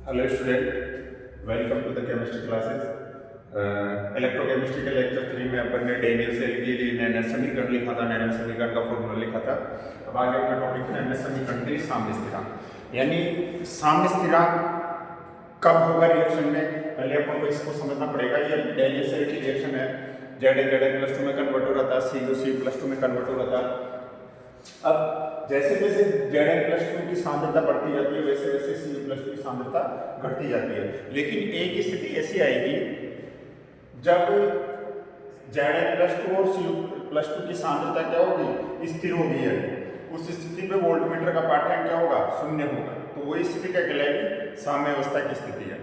Hello student, welcome to the chemistry classes. Electrochemistry के lecture 3 में अपन ने डेनियल सेल के लिए नैनो समीकरण लिखा था, नैनो समीकरण का फॉर्मूला लिखा था। अब आगे अपना टॉपिक है नैनो समीकरण के लिए साम्य स्थिरांक। यानी साम्य स्थिरांक कब होगा रिएक्शन में, पहले अपन को इसको समझना पड़ेगा। ये डेनियल सेल की रिएक्शन है, Z+2 में कन्वर्ट हो रहा था, C+2 में कन्वर्ट हो रहा था। अब जैसे जैसे Zn+2 की सांद्रता बढ़ती जाती है वैसे वैसे Cu+2 की सांद्रता घटती जाती है। लेकिन एक स्थिति ऐसी आएगी जब Zn+2 और Cu+2 की सांद्रता क्या होगी, स्थिर होगी है। उस स्थिति में वोल्टमीटर का पाठ्यांक क्या होगा, 0 होगा। तो वही स्थिति क्या कहलाएगी, साम्यावस्था की स्थिति है।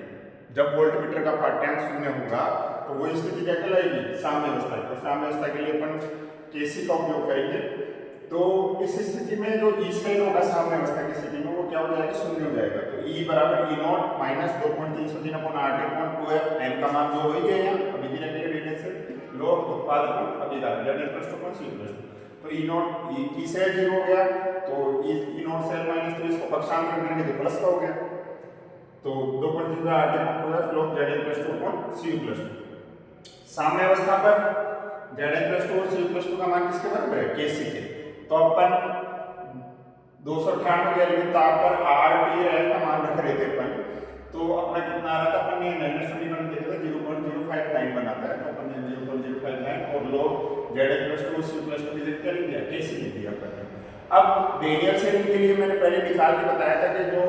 जब वोल्टमीटर का पाठ्यांक 0 होगा तो वही स्थिति क्या कहलाएगी, साम्यावस्था। तो साम्यावस्था के लिए अपन केसी का उपयोग करेंगे। तो इस स्थिति में जो ई सेल होगा साम्यावस्था की स्थिति में वो क्या हो जाएगा, 0 हो जाएगा। तो E बराबर E0 माइनस 2.303/2f m का मान जो हो ही गया अभी भी रखेंगे डेटा से लोग उत्पाद अभी Z+2 तो E0 E सेल 0 हो गया, तो E0 सेल माइनस, तो इसको पक्षांतर करेंगे तो प्लस का हो गया। तो 2.3/2f log Z+2 साम्यावस्था पर Z+2 और C+2 का मान किसके बराबर है, Kc के। तो अपन 298 केल्विन ताप पर R/T का मान रख रहे थे अपन। तो अपना कितना आ रहा था, अपन ने नैनो समीकरण देखा था 0.059 बनाता है, तो अपन ने 0.059 और log Z+2 C+2 की जगह क्या लिख दिया, Kc लिख दिया अपन ने। अब रेडियल सेल के लिए मैंने पहले निकाल के बताया था कि जो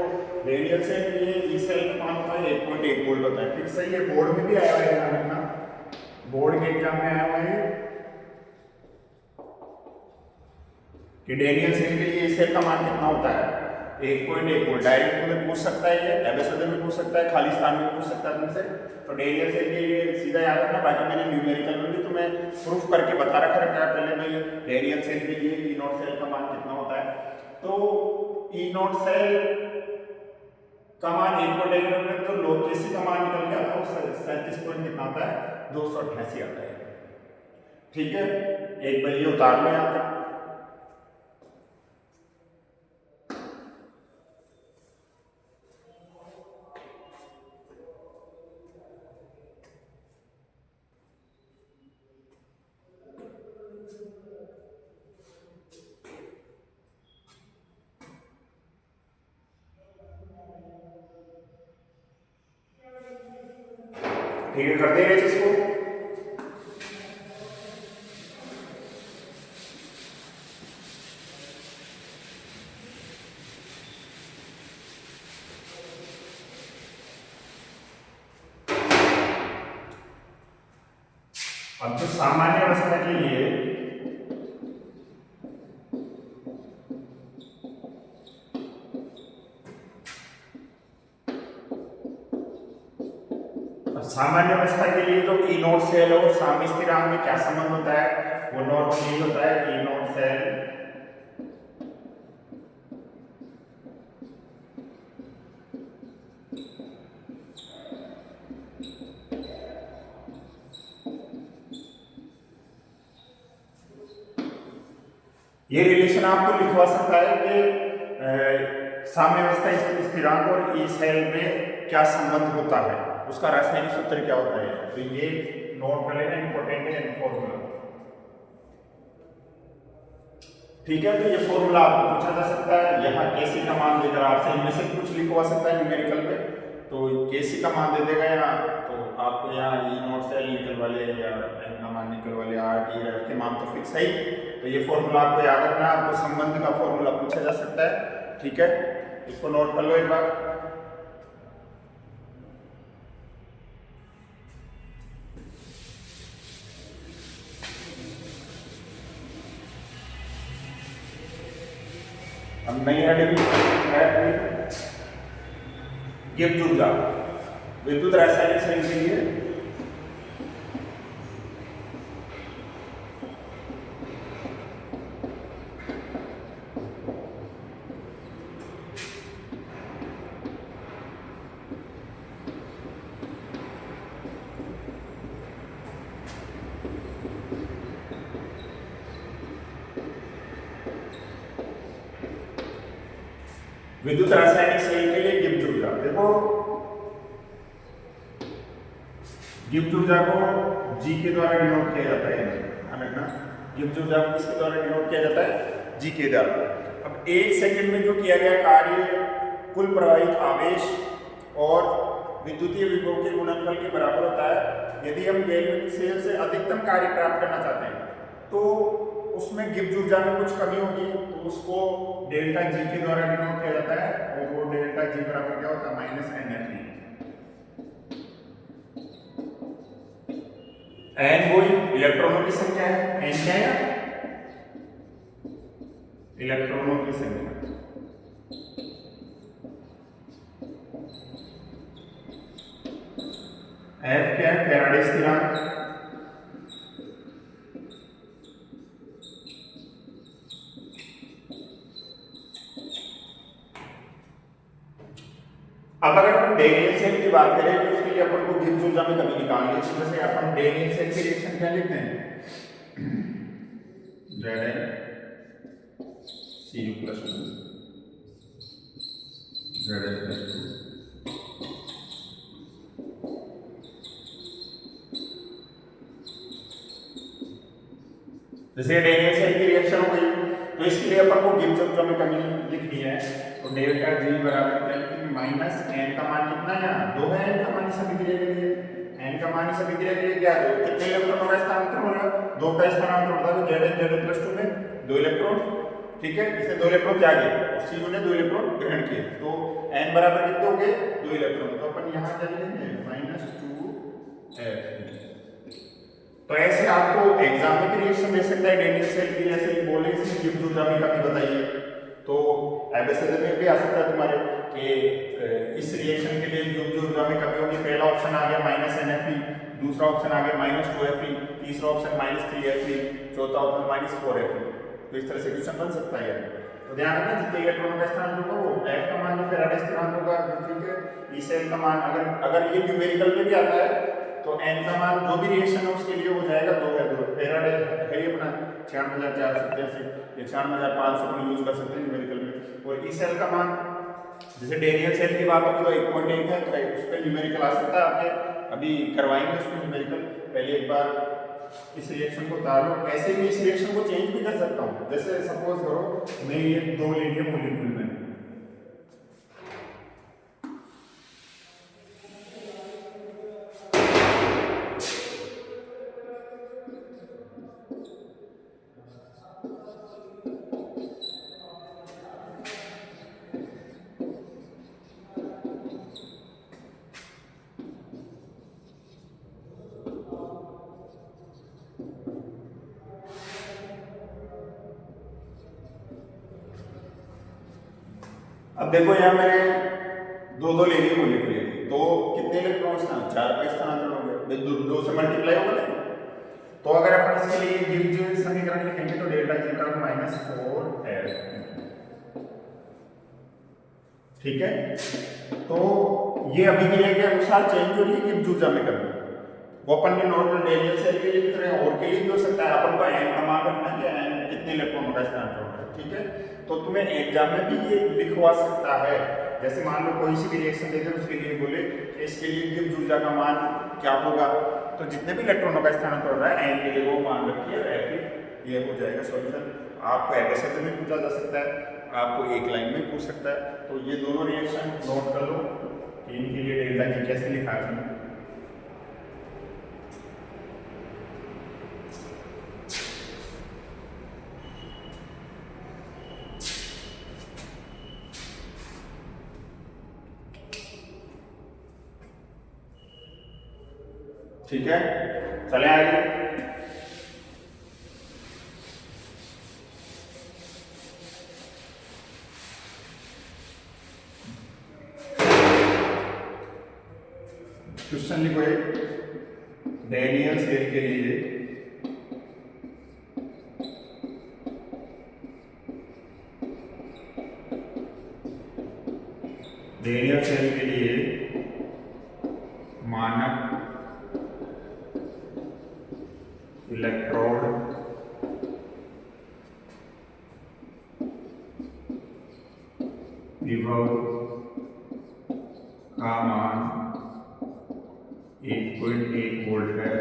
रेडियल सेल के लिए ई सेल का मान होता है 1.1 वोल्ट होता है। फिक्स है, ये बोर्ड में भी आया हुआ है, ध्यान रखना, बोर्ड के एग्जाम में आया हुआ है कि रेडियल सेल के लिए ई सेल का मान कितना होता है, 1.1 वोल्ट। डायरेक्ट तुम्हें पूछ सकता है, ये एबीसीडी में पूछ सकता है, खाली स्थान में पूछ सकता है तुमसे। तो रेडियल सेल के लिए सीधा याद रखना। बाकी मैंने न्यूमेरिकल में भी तुम्हें प्रूफ करके बता रखा है पहले में, रेडियल सेल के लिए E0 सेल का मान कितना होता है। तो E0 सेल का मान 1.1 वोल्ट, तो log Kc का मान निकल गया था 37 पॉइंट कितना आता है, 288 आता है। ठीक है, एक बार ये उतार लो यहाँ पर। ठीक है, कर देंगे इसको। अब तो सामान्य अवस्था के लिए जो E0 सेल और साम्य स्थिरांक में क्या संबंध होता है, वो नॉर्मली होता है E0 सेल ये रिलेशन आपको लिखवा सकता है कि साम्यावस्था स्थिरांक और ई सेल में क्या संबंध होता है, उसका रासायनिक सूत्र क्या होता है। तो ये नोट कर लेना, इंपॉर्टेंट है फॉर्मूला। ठीक है, तो ये फॉर्मूला आपको पूछा जा सकता है, यहाँ Kc का मान देकर आपसे इनमें से कुछ लिखवा सकता है न्यूमेरिकल पे। तो Kc का मान दे देगा यहाँ, तो आपको यहाँ E0 सेल निकलवा ले या m का मान निकलवा ले, R/T के मान तो फिक्स है ही। तो ये फॉर्मूला आपको याद रखना है, आपको संबंध का फॉर्मूला पूछा जा सकता है। ठीक है, इसको नोट कर लो एक बार। अब नई हेडिंग है गिब्स ऊर्जा विद्युत रासायनिक सेल के लिए विद्युत रासायनिक सेल के लिए गिब्स ऊर्जा। देखो गिब्स ऊर्जा को जी के द्वारा डिनोट किया जाता है, ध्यान रखना। गिब्स ऊर्जा को किसके द्वारा डिनोट किया जाता है? जी के द्वारा। अब 1 सेकंड में जो किया गया कार्य कुल प्रवाहित आवेश और विद्युतीय विभव के गुणनफल के बराबर होता है। यदि हम गैल्वेनिक सेल से अधिकतम कार्य प्राप्त करना चाहते हैं तो उसमें गिब्स ऊर्जा में कुछ कमी होगी, तो उसको डेल्टा जी के द्वारा डिनोट किया जाता है, और वो डेल्टा जी बराबर क्या होता है? Minus NFE। एन वही इलेक्ट्रॉनों की संख्या है, एन क्या है? इलेक्ट्रॉनों की संख्या। एफ क्या है? फैराडे स्थिरांक। अब अगर हम डेनियल सेल की बात करें तो उसके लिए अपन को गिब्स ऊर्जा में कमी निकालनी है। जैसे अपन डेनियल सेल के रिएक्शन क्या लिखते हैं? ZnCu+2 Zn+2। जैसे डेनियल सेल की रिएक्शन हो गई तो इसके लिए अपन को गिब्स ऊर्जा में कमी लिखनी है, तो डेल्टा जी बराबर क्या लिखेंगे? माइनस एन का मान कितना है? 2 है एन का मान इस अभिक्रिया के लिए। एन का मान इस अभिक्रिया के लिए क्या है? कितने इलेक्ट्रॉनों का स्थानांतरण हो रहा है? 2 का स्थानांतरण होता है। Zn+2 में 2 इलेक्ट्रॉन, ठीक है, इसने 2 इलेक्ट्रॉन त्यागे और Cu ने 2 इलेक्ट्रॉन ग्रहण किए, तो n बराबर कितने हो गए? 2 इलेक्ट्रॉन। तो अपन यहाँ क्या लिखेंगे? -2f। तो ऐसे आपको एग्जाम में भी रिएक्शन दे सकता है डेनियल सेल की, ऐसे बोले इसमें गिब्स ऊर्जा में कमी बताइए, तो एबीसीडी में भी आ सकता है तुम्हारे कि इस रिएक्शन के लिए गिब्स ऊर्जा में कमी होगी। पहला ऑप्शन आ गया -NFE, दूसरा ऑप्शन आ गया -2Fe, तीसरा ऑप्शन -3Fe, चौथा ऑप्शन -4Fe। तो इस तरह से क्वेश्चन बन सकता है। तो ध्यान रखना जितने इलेक्ट्रॉनों का स्थानांतरण होगा वो F का मान जो फैराडे स्थिरांक होगा, ठीक है, ई सेल का मान अगर ये न्यूमेरिकल में भी आता है तो n का मान जो भी रिएक्शन है उसके लिए हो जाएगा 2 है। 2 फैराडे है अपना 96,487, ये 96,500 को यूज कर सकते हैं न्यूमेरिकल में। और ई सेल का मान जैसे डेनियल सेल की बात होगी तो 1.1 है, तो उस पर न्यूमेरिकल आ सकता है आपके, अभी करवाएंगे उसमें न्यूमेरिकल। पहले एक बार इस रिएक्शन को उतार लो। ऐसे भी इस रिएक्शन को चेंज भी कर सकता हूँ। जैसे सपोज करो मैं ये 2 ले लिया मॉलिक्यूल में, अब देखो यहाँ मैंने 2 ले लिए मॉलिक्यूल, तो कितने इलेक्ट्रॉन था? 4 का स्थानांतरण हो गया, 2 से मल्टीप्लाई होगा ना। तो अगर अपन इसके लिए गिब्स समीकरण लिखेंगे तो डेल्टा जी का -4f, ठीक है। तो ये अभिक्रिया के अनुसार चेंज हो रही है गिब्स ऊर्जा में कमी। वो अपन ने नॉर्मल डेनियल सेल के लिए लिख रहे हैं, और के लिए भी हो सकता है। अपन को n का मान रखना है कि n कितने इलेक्ट्रॉनों का स्थानांतरण हो रहा है, ठीक है। तो तुम्हें एग्जाम में भी ये लिखवा सकता है। जैसे मान लो कोई सी भी रिएक्शन दे दे उसके लिए बोले कि इसके लिए गिब्स ऊर्जा का मान क्या होगा, तो जितने भी इलेक्ट्रॉनों का स्थानांतरण हो रहा है n के लिए वो मान रखिए, F ये हो जाएगा सॉल्यूशन। आपको एबीसीडी में पूछा जा सकता है, आपको एक लाइन में पूछ सकता है। तो ये दोनों रिएक्शन नोट कर लो कि इनके लिए डेल्टा जी कैसे लिखा है। ठीक है, चले आगे। क्वेश्चन लिखो एक, डेनियल सेल के लिए मानक इलेक्ट्रोड विभव का मान 1.1 वोल्ट है,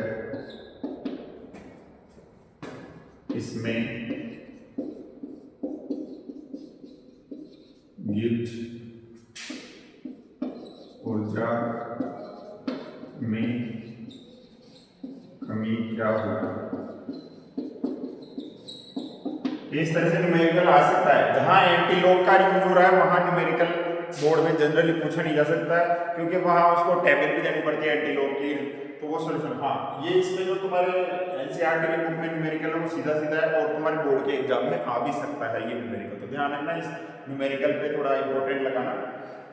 इसमें गिब्स ऊर्जा में कमी क्या होगा। इस तरह से न्यूमेरिकल आ सकता है। जहां एंटी लॉक का यूज हो रहा है वहां न्यूमेरिकल बोर्ड में जनरली पूछा नहीं जा सकता है, क्योंकि वहां उसको टेबल भी देनी पड़ती है एंटी लॉक की, तो वो सॉल्यूशन। हाँ, ये इसमें जो तुम्हारे एनसीईआरटी के बुक में न्यूमेरिकल है वो सीधा सीधा है और तुम्हारे बोर्ड के एग्जाम में आ भी सकता है ये न्यूमेरिकल। तो ध्यान रखना इस न्यूमेरिकल पे थोड़ा इंपॉर्टेंट लगाना।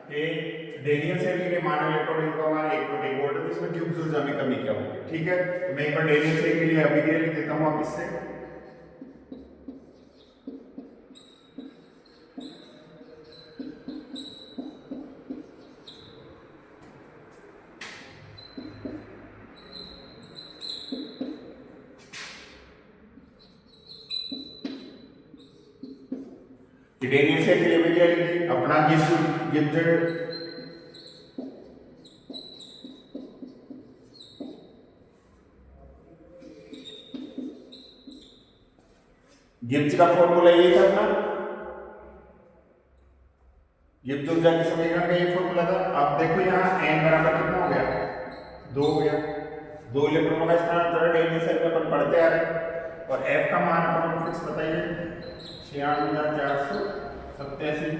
रेडियन सेल के लिए मान इलेक्ट्रॉन का मान 1.1 वोल्ट है, इसमें गिब्स ऊर्जा में कमी क्या होगी। ठीक है, तो मैं एक बार रेडियन सेल के लिए अभी लिख देता हूं आप इससे। रेडियन सेल के लिए मैं क्या लिखी अपना गिब्स गिब्स का फॉर्मूला यही था अपना, गिब्स ऊर्जा के समीकरण का ये फॉर्मूला था। अब देखो यहाँ n बराबर कितना हो गया, 2 हो गया। 2 इलेक्ट्रॉनों का स्थानांतरण रेडियन सेल में अपन पढ़ते आ रहे हैं, और f का मान अपन को फिक्स बताइए 96,487,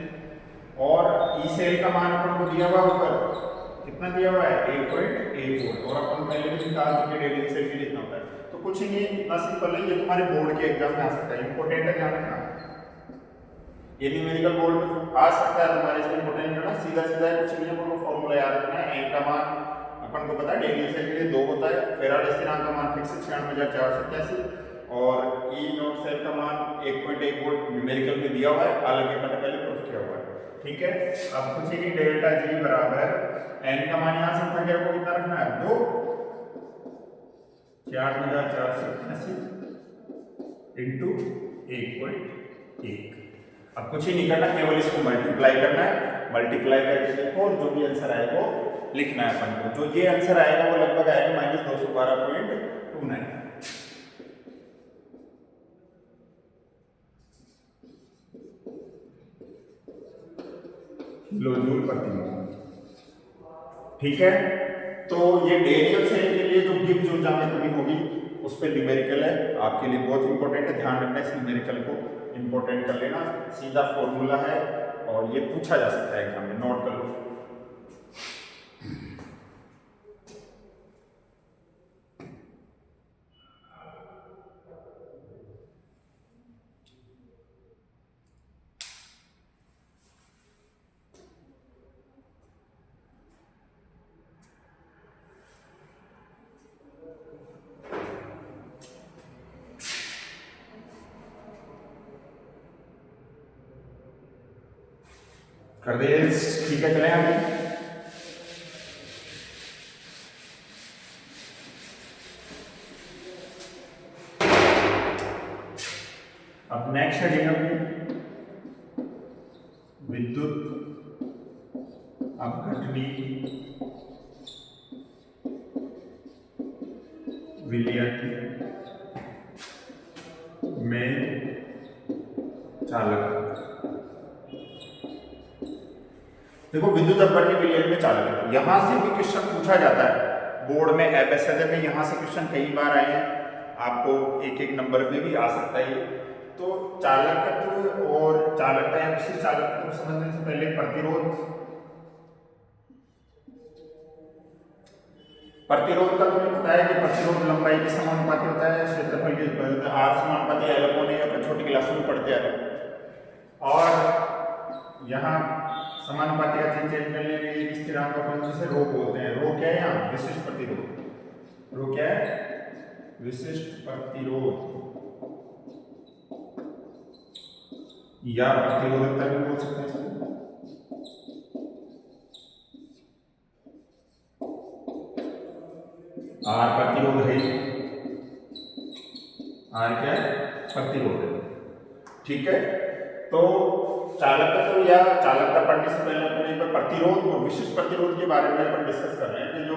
और ई सेल का मान अपन को दिया हुआ ऊपर कितना दिया हुआ है 1.1 वोल्ट, और अपन पहले भी निकाल चुके रेडियन सेल के लिए इतना होता है। तो कुछ नहीं, इतना सिंपल है, ये तुम्हारे बोर्ड के एग्जाम में आ सकता है, इंपॉर्टेंट है, ध्यान रखना। ये न्यूमेरिकल बोर्ड में आ सकता है तुम्हारे, इसमें इंपॉर्टेंट है ना, सीधा सीधा है, कुछ नहीं है, आपको फॉर्मूला याद रखना है। n का मान अपन को पता है रेडियन सेल के लिए 2 होता है, फैराडे स्थिरांक का मान फिक्स 96,487, और ई नॉट सेल का मान 1.1 वोल्ट न्यूमेरिकल में दिया हुआ है, हालांकि मैंने पहले प्रूफ किया हुआ है। ठीक है, अब कुछ ही डेल्टा जी बराबर n का मान यहां से संख्या को कितना रखना है 2, 4,487 इंटू 1.1। अब कुछ ही नहीं करना, केवल इसको मल्टीप्लाई करना है, मल्टीप्लाई करके देखो और जो भी आंसर आएगा वो लिखना है अपन को। जो ये आंसर आएगा वो लगभग आएगा -212.29 किलोजूल प्रति मोल। ठीक है, तो ये रेडियन सेल के लिए जो गिब्स ऊर्जा में कमी होगी उस पर न्यूमेरिकल है, आपके लिए बहुत इंपॉर्टेंट है, ध्यान रखना इस न्यूमेरिकल को, इंपॉर्टेंट कर लेना, सीधा फॉर्मूला है और ये पूछा जा सकता है एग्जाम में, नोट कर लो। कर दे, ठीक है, चले आगे। अब नेक्स्ट हेडिंग अपनी विद्युत अपघटनी विलयन में चालक। देखो, विद्युत अपघटनी विलयन में चालक, यहां से भी क्वेश्चन पूछा जाता है बोर्ड में, एफएसएल में यहां से क्वेश्चन कई बार आए हैं, आपको एक एक नंबर में भी आ सकता है। तो चालकत्व और चालकता या विशिष्ट चालकत्व समझने से पहले प्रतिरोध का तुम्हें पता है कि प्रतिरोध लंबाई के समानुपाती होता है, क्षेत्रफल के आर समानुपाती है, अपन छोटी क्लासों में पढ़ते आ रहे। और यहाँ समानुपाती का चिन्ह चेंज करने के लिए स्थिरांक अपन जिसे रो बोलते हैं, रो क्या है यहाँ विशिष्ट प्रतिरोध, रो क्या है विशिष्ट प्रतिरोध या प्रतिरोधकता भी बोल सकते हैं इसको। आर प्रतिरोध है, आर क्या है प्रतिरोध है। ठीक है, तो चालकत्व या चालकता पढ़ने से पहले अपन एक बार प्रतिरोध और विशिष्ट प्रतिरोध के बारे में अपन डिस्कस कर रहे हैं कि जो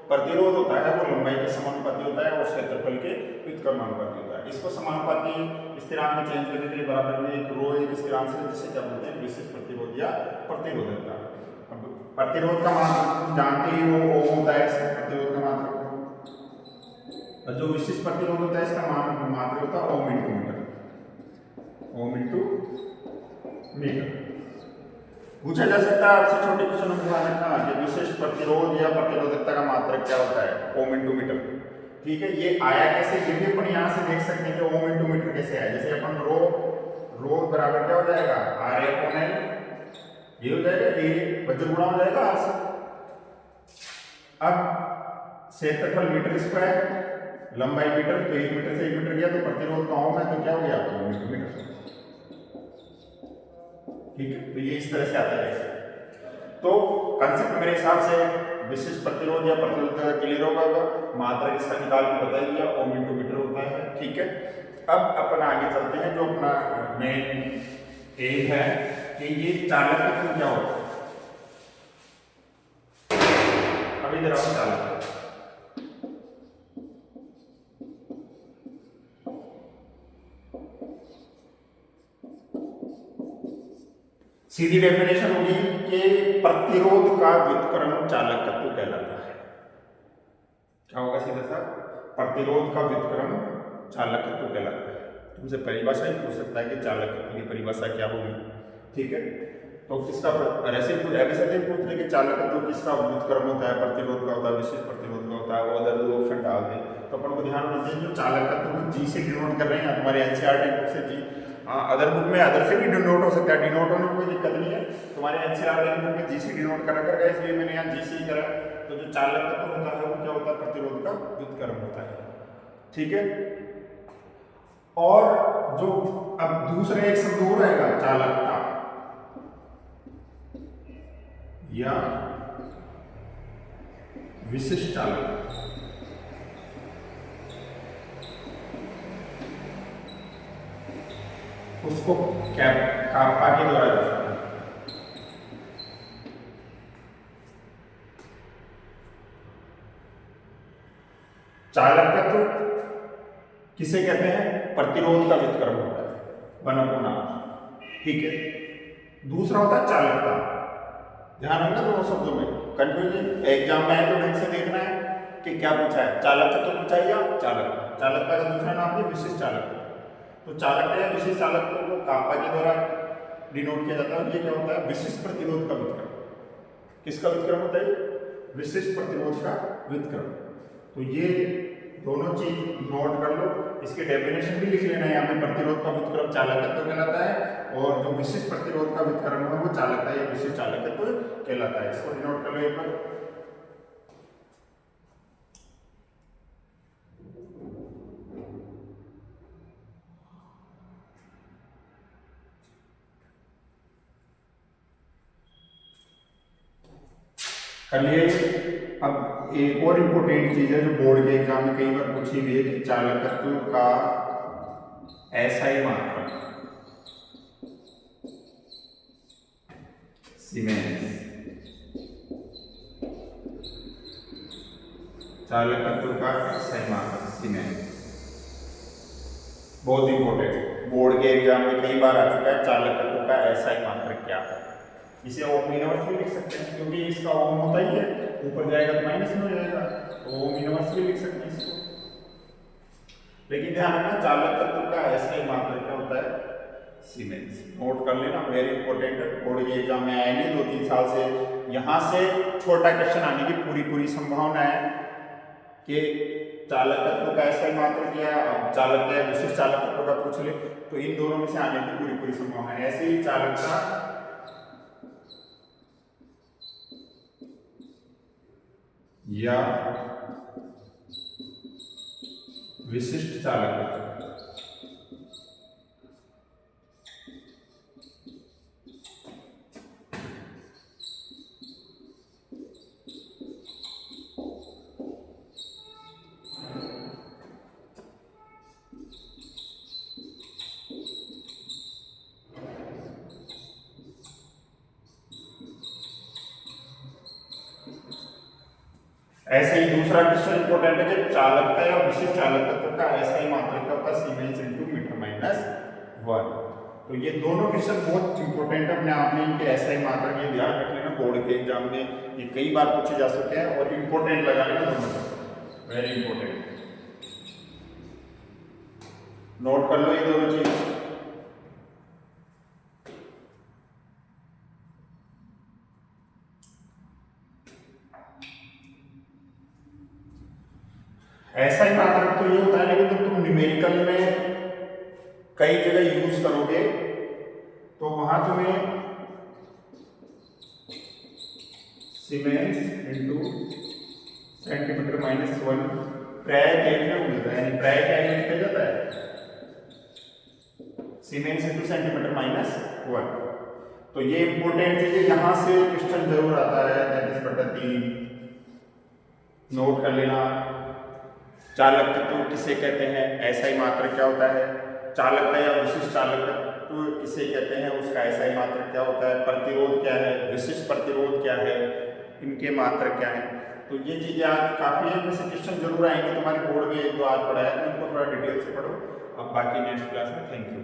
प्रतिरोध होता है वो लंबाई के समानुपाती होता है और क्षेत्रफल के व्युत्क्रमानुपाती होता है। इसको समानुपाती स्थिरांक में चेंज करने के लिए बराबर में एक रो एक स्थिरांक से, जिसे क्या बोलते हैं विशेष प्रतिरोध या प्रतिरोधकता। अब प्रतिरोध का मात्रक जानते ही वो ओम होता है, इसका प्रतिरोध का मात्रक, और जो विशेष प्रतिरोध होता है इसका मात्रक होता है ohm into metre, ohm into metre. पूछा जा सकता है आपसे छोटे क्वेश्चन में ध्यान रखना कि विशेष प्रतिरोध या प्रतिरोधकता का मात्रक क्या होता है, ओम इंटू मीटर। ठीक है, ये आया कैसे, ये भी अपन यहाँ से देख सकते हैं कि ओम इंटू मीटर कैसे आया। जैसे अपन रो बराबर क्या हो जाएगा, आर ए अपॉन एल, ये हो जाएगा ए वज्र गुणा हो जाएगा आर से। अब क्षेत्रफल मीटर स्क्वायर, लंबाई मीटर, तो 1 मीटर से 1 मीटर गया तो प्रतिरोध का ओम है तो क्या हो गया ओम इंटू मीटर। ठीक है, तो ये इस तरह से आता है। तो कंसेप्ट मेरे हिसाब से विशेष प्रतिरोध या प्रतिरोधकता क्लियर होगा, मात्रक इसका निकाल के बता दिया, ओम इंटू मीटर होता है। ठीक है, अब अपन आगे चलते हैं, जो अपना मेन एम है कि ये चालकत्व क्या होता है। अभी जरा चालकत्व सीधी डेफिनेशन होगी कि प्रतिरोध का व्युत्क्रम चालकत्व कहलाता है। क्या होगा सीधा सा, प्रतिरोध का व्युत्क्रम चालकत्व कहलाता है। तुमसे परिभाषा ही पूछ सकता है कि चालकत्व की परिभाषा क्या होगी। ठीक है, तो किसका ऐसे पूछ रहे कि चालकत्व किसका व्युत्क्रम होता है, प्रतिरोध का होता है, विशेष प्रतिरोध का होता है, वो अदर दो ऑप्शन डाल दें। तो अपन को ध्यान रखना चाहिए जो चालकत्व को जी से डिनोट कर रहे हैं, तुम्हारे एनसीईआरटी बुक से जी, अदर बुक में अदर से भी डिनोट हो सकता है, डिनोट होने में कोई दिक्कत नहीं है। तुम्हारे एनसीईआरटी बुक में जी से डिनोट करा करके, इसलिए मैंने यहाँ जी से ही करा। तो जो चालकत्व होता है वो क्या होता है, प्रतिरोध का व्युत्क्रम होता है। ठीक है, और जो अब दूसरा एक शब्द और रहेगा चालकता या विशिष्ट चालकता। उसको क्या काप्पा के द्वारा दर्शाया है। चालकत्व किसे कहते हैं, प्रतिरोध का व्युत्क्रम होता है 1/r। ठीक है, दूसरा होता है चालकता। ध्यान रखना दोनों शब्दों में, कंफ्यूजन एग्जाम में है तो ढंग से देखना है कि क्या पूछा है, चालकत्व तो पूछा है या चालकता। चालकता का दूसरा नाम है विशिष्ट चालकत्व। तो चालकता या विशिष्ट चालकत्व को काप्पा के द्वारा डिनोट किया जाता है। ये क्या होता है, विशिष्ट प्रतिरोध का व्युत्क्रम। किसका व्युत्क्रम होता है, विशिष्ट प्रतिरोध का व्युत्क्रम। तो ये दोनों चीज नोट कर लो, इसके डेफिनेशन भी लिख लेना है यहाँ पे। प्रतिरोध का व्युत्क्रम चालकत्व कहलाता है और जो विशिष्ट प्रतिरोध का व्युत्क्रम है वो चालकता या विशिष्ट चालकत्व कहलाता है। इसको नोट कर लो एक बार। कर लिए। अब एक और इम्पोर्टेंट चीज है जो बोर्ड के एग्जाम में कई बार पूछी हुई है कि चालकत्व का एसआई मात्रक सीमेंस। चालकत्व का एसआई मात्रक सीमेंस बहुत इंपॉर्टेंट, बोर्ड के एग्जाम में कई बार आ चुका है। चालकत्व का एसआई मात्रक क्या है, इसे ओम इनवर्स भी लिख सकते हैं क्योंकि इसका ओम होता ही है, ऊपर जाएगा तो माइनस में हो जाएगा, तो ओम इनवर्स भी लिख सकते हैं इसको। लेकिन ध्यान रखना चालकत्व का एसआई मात्रक क्या होता है, सीमेंस। नोट कर लेना, वेरी इंपॉर्टेंट है, बोर्ड के एग्जाम में आएंगे 2-3 साल से। यहाँ से छोटा क्वेश्चन आने की पूरी संभावना है कि चालकत्व का एसआई मात्रक क्या है, अब चालकता या विशिष्ट चालकत्व का पूछ ले तो इन दोनों में से आने की पूरी संभावना है। ऐसे ही चालकता या विशिष्ट चालकत्व ऐसे ही दूसरा क्वेश्चन इंपॉर्टेंट है कि चालकता या विशिष्ट चालकत्व का ऐसा ही मात्रक होता है सीमेंस इनटू मीटर माइनस 1। तो ये दोनों क्वेश्चन बहुत इंपॉर्टेंट है अपने आप में, इनके ऐसा ही मात्रक ये ध्यान रख लेना, बोर्ड के एग्जाम में ये कई बार पूछे जा सकते हैं और इंपॉर्टेंट लगा लेना दोनों, वेरी इंपॉर्टेंट, नोट कर लो ये दोनों चीज। ऐसा ही मात्रक तो ये होता है, लेकिन जब तुम न्यूमेरिकल में कई जगह यूज करोगे तो वहां तुम्हें सीमेंस इनटू सेंटीमीटर माइनस 1 प्राय देखने को मिलता है, यानी प्राय क्या यूज किया जाता है, सीमेंस इनटू सेंटीमीटर माइनस 1। तो ये इंपॉर्टेंट चीज है, यहां से क्वेश्चन जरूर आता है, 33/3 नोट कर लेना। चालकत्व किसे कहते हैं, ऐसा ही मात्रक क्या होता है, चालकता या विशिष्ट चालकत्व किसे कहते हैं, उसका ऐसा ही मात्रक क्या होता है, प्रतिरोध क्या है, विशिष्ट प्रतिरोध क्या है, इनके मात्रक क्या है। तो ये चीजें आज काफी है, इनमें से क्वेश्चन जरूर आएंगे तुम्हारे बोर्ड में, एक दो आज पढ़ाया तो इनको थोड़ा डिटेल से पढ़ो। अब बाकी नेक्स्ट क्लास में, थैंक यू।